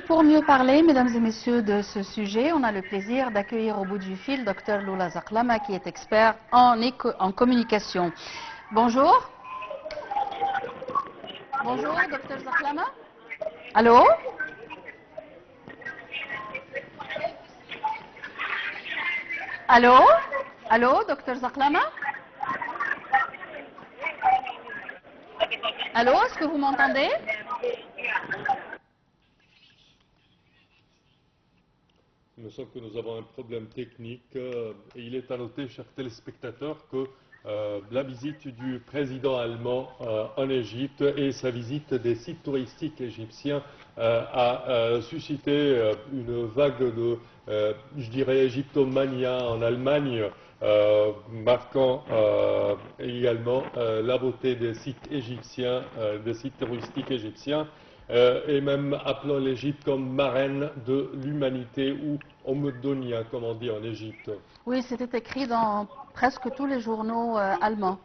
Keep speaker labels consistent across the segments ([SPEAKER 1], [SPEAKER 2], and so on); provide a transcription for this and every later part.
[SPEAKER 1] Et pour mieux parler, mesdames et messieurs, de ce sujet, on a le plaisir d'accueillir au bout du fil Dr Lula Zaklama, qui est expert en communication. Bonjour. Bonjour, Dr Zaklama. Allô? Allô? Allô, Dr Zaklama? Allô, est-ce que vous m'entendez?
[SPEAKER 2] Il me semble que nous avons un problème technique et il est à noter, chers téléspectateurs, que la visite du président allemand en Égypte et sa visite des sites touristiques égyptiens a suscité une vague de, je dirais, égyptomania en Allemagne, marquant également la beauté des sites égyptiens, des sites touristiques égyptiens. Et même appelant l'Égypte comme marraine de l'humanité ou Homodonia, comme on dit en Égypte.
[SPEAKER 1] Oui, c'était écrit dans presque tous les journaux allemands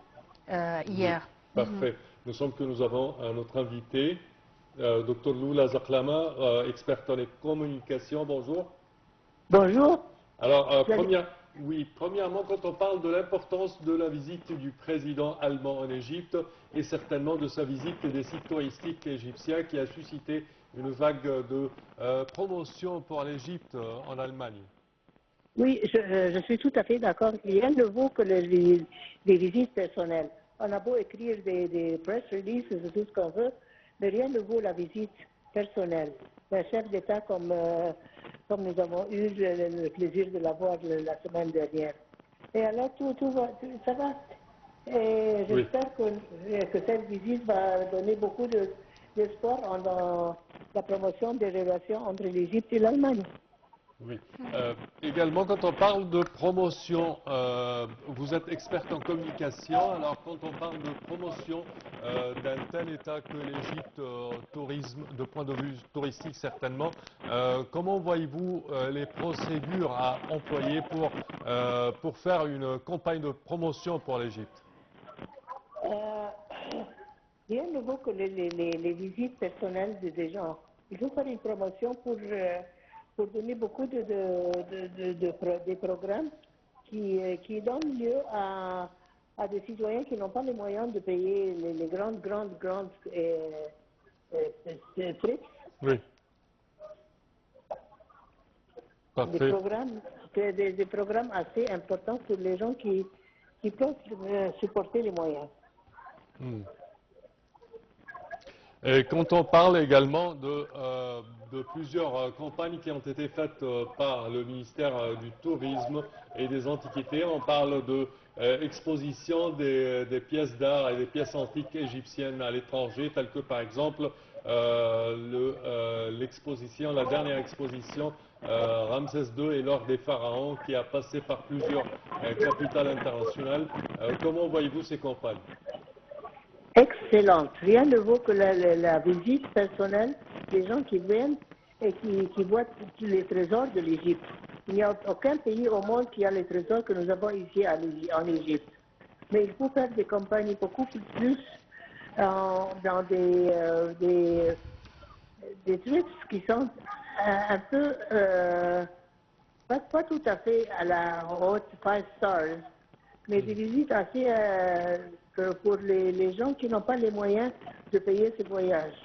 [SPEAKER 1] hier.
[SPEAKER 2] Oui, parfait. Il me semble que nous avons notre invité, Dr Lula Zaklama, experte en communication. Bonjour.
[SPEAKER 3] Bonjour.
[SPEAKER 2] Alors, premièrement, quand on parle de l'importance de la visite du président allemand en Égypte et certainement de sa visite des sites touristiques égyptiens qui a suscité une vague de promotion pour l'Égypte en Allemagne.
[SPEAKER 3] Oui, je suis tout à fait d'accord. Rien ne vaut que les visites personnelles. On a beau écrire des press releases et tout ce qu'on veut, mais rien ne vaut la visite personnelle d'un chef d'État comme nous avons eu le plaisir de l'avoir la semaine dernière. Et alors, ça va. Et j'espère que cette visite va donner beaucoup d'espoir dans la promotion des relations entre l'Égypte et l'Allemagne.
[SPEAKER 2] Oui. Également, quand on parle de promotion, vous êtes experte en communication. Alors, quand on parle de promotion d'un tel État que l'Égypte, tourisme, de point de vue touristique certainement, comment voyez-vous les procédures à employer pour faire une campagne de promotion pour l'Égypte?
[SPEAKER 3] Rien ne vaut que les visites personnelles des gens. Il faut faire une promotion pour donner beaucoup des programmes qui donnent lieu à des citoyens qui n'ont pas les moyens de payer les grandes trips.
[SPEAKER 2] Oui. Parfait.
[SPEAKER 3] Des programmes assez importants pour les gens qui peuvent supporter les moyens.
[SPEAKER 2] Et quand on parle également de plusieurs campagnes qui ont été faites par le ministère du Tourisme et des Antiquités, on parle de exposition des pièces d'art et des pièces antiques égyptiennes à l'étranger, telles que par exemple l'exposition, la dernière exposition Ramsès II et l'or des pharaons qui a passé par plusieurs capitales internationales. Comment voyez-vous ces campagnes?
[SPEAKER 3] Excellente. Rien ne vaut que la visite personnelle des gens qui viennent et qui voient tous les trésors de l'Égypte. Il n'y a aucun pays au monde qui a les trésors que nous avons ici en Égypte. Mais il faut faire des campagnes beaucoup plus dans des trips qui sont un peu, pas tout à fait à la haute 5 stars, mais des visites assez pour les gens qui n'ont pas les moyens de payer ces voyages.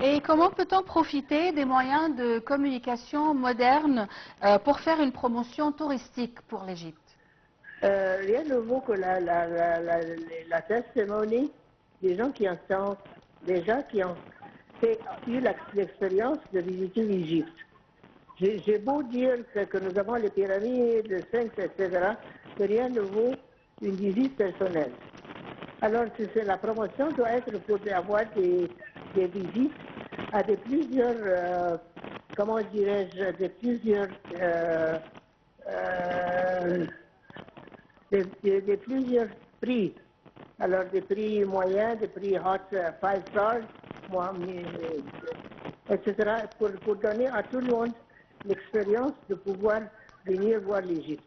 [SPEAKER 1] Et comment peut-on profiter des moyens de communication modernes pour faire une promotion touristique pour l'Égypte?
[SPEAKER 3] Rien ne vaut que la testimony des gens qui ont eu l'expérience de visiter l'Égypte. J'ai beau dire que nous avons les pyramides, le Sphinx, etc., que rien ne vaut une visite personnelle. Alors, la promotion doit être pour avoir des visites à comment dirais-je, plusieurs prix. Alors, des prix moyens, des prix hot 5 stars, etc., pour donner à tout le monde l'expérience de pouvoir venir voir l'Égypte.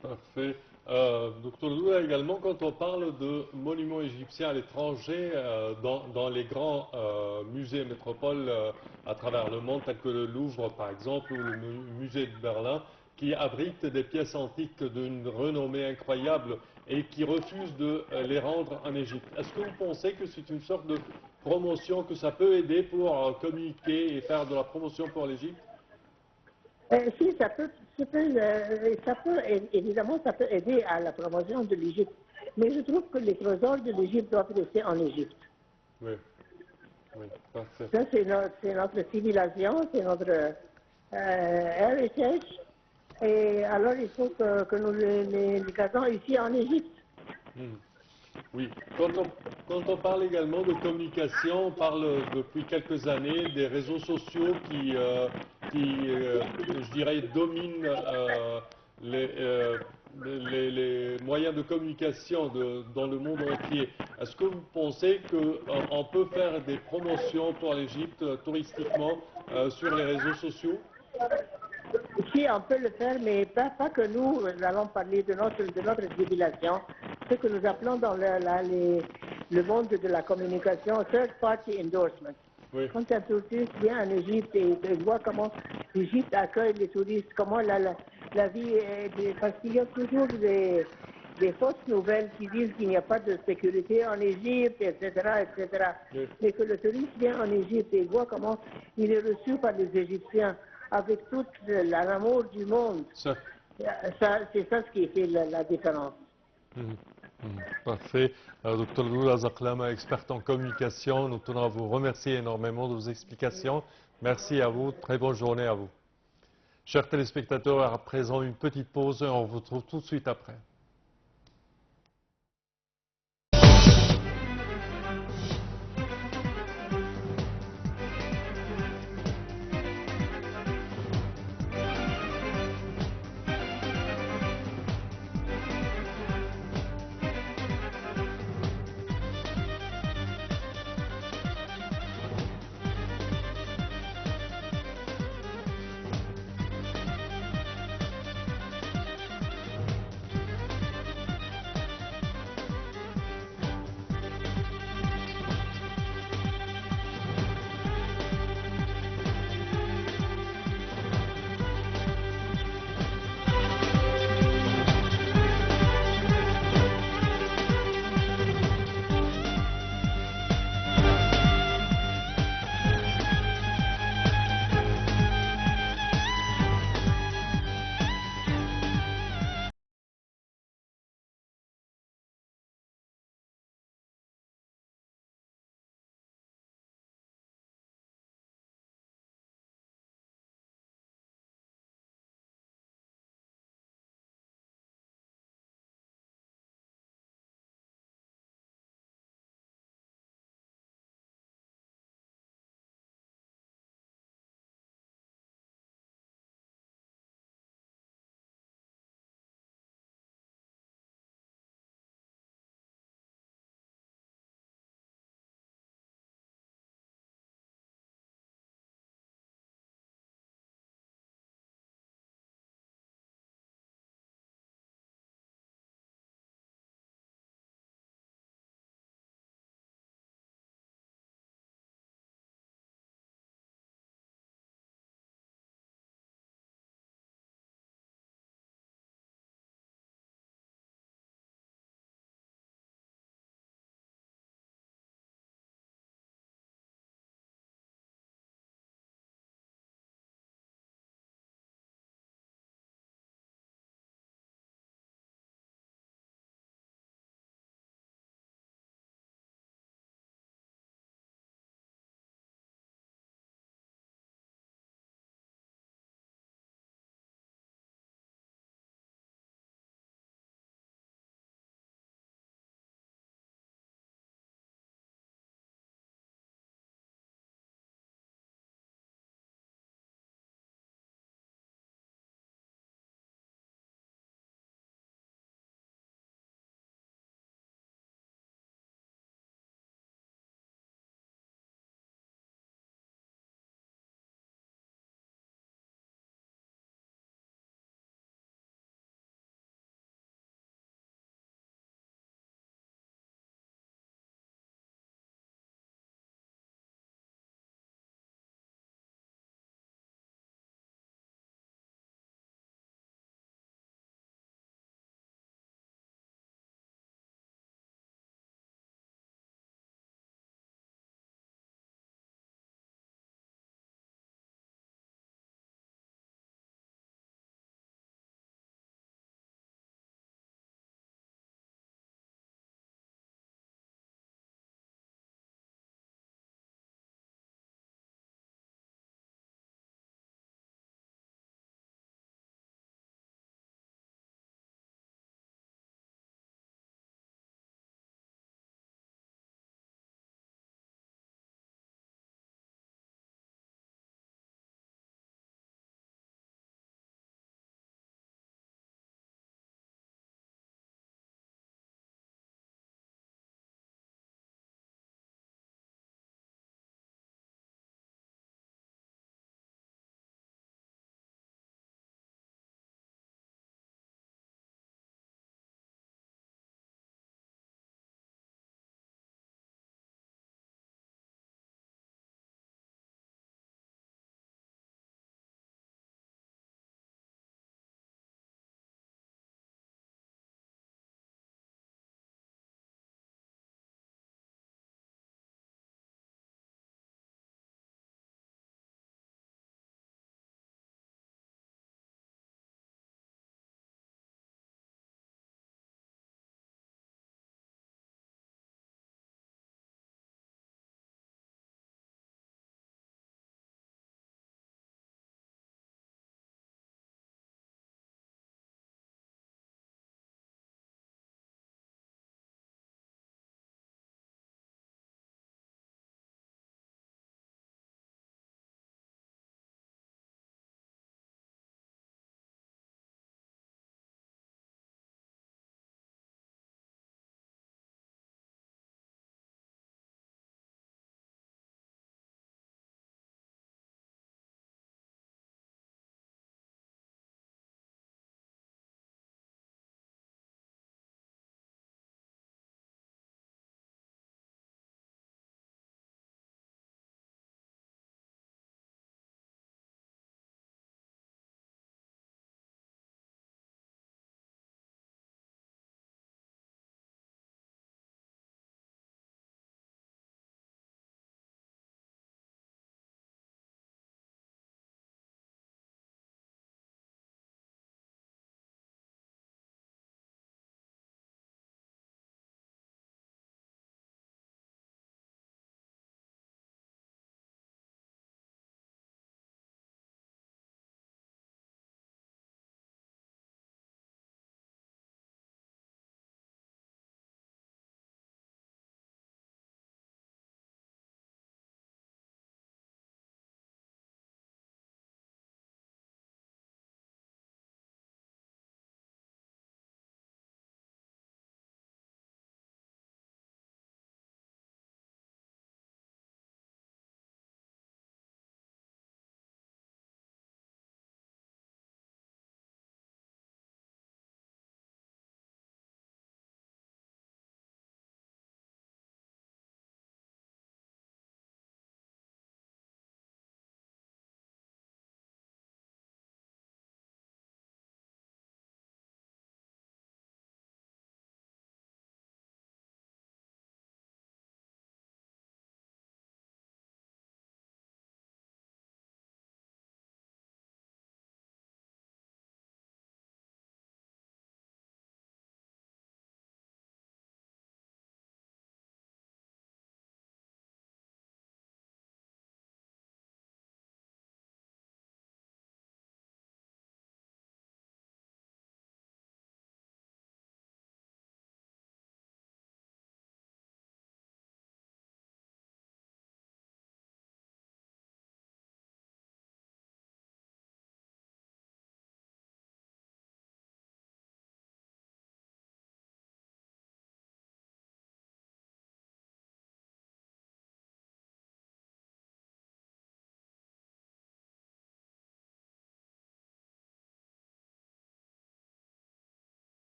[SPEAKER 2] Parfait. Docteur Loula, également, quand on parle de monuments égyptiens à l'étranger, dans les grands musées métropoles à travers le monde, tels que le Louvre par exemple, ou le musée de Berlin, qui abritent des pièces antiques d'une renommée incroyable et qui refusent de les rendre en Égypte. Est-ce que vous pensez que c'est une sorte de promotion, que ça peut aider pour communiquer et faire de la promotion pour l'Égypte?
[SPEAKER 3] Si, évidemment, ça peut aider à la promotion de l'Égypte. Mais je trouve que les trésors de l'Égypte doivent rester en Égypte.
[SPEAKER 2] Oui, oui, parfait.
[SPEAKER 3] Ça, c'est notre civilisation, c'est notre héritage. Et alors, il faut que nous les gardons ici en Égypte.
[SPEAKER 2] Oui, quand on parle également de communication, on parle depuis quelques années des réseaux sociaux je dirais, dominent les moyens de communication dans le monde entier. Est-ce que vous pensez qu'on peut faire des promotions pour l'Égypte touristiquement sur les réseaux sociaux?
[SPEAKER 3] Si on peut le faire, mais pas que nous allons parler de notre civilisation, ce que nous appelons dans le monde de la communication third party endorsement.
[SPEAKER 2] Oui.
[SPEAKER 3] Quand un touriste vient en Égypte et voit comment l'Égypte accueille les touristes, comment la vie est, parce qu'il y a toujours des fausses nouvelles qui disent qu'il n'y a pas de sécurité en Égypte, etc., etc.
[SPEAKER 2] Oui.
[SPEAKER 3] Mais que le touriste vient en Égypte et voit comment il est reçu par les Égyptiens avec tout l'amour du monde. C'est ça ce qui fait la différence.
[SPEAKER 2] Parfait. Dr Loula Zaklama, experte en communication, nous tenons à vous remercier énormément de vos explications. Merci à vous. Très bonne journée à vous. Chers téléspectateurs, à présent une petite pause et on vous retrouve tout de suite après.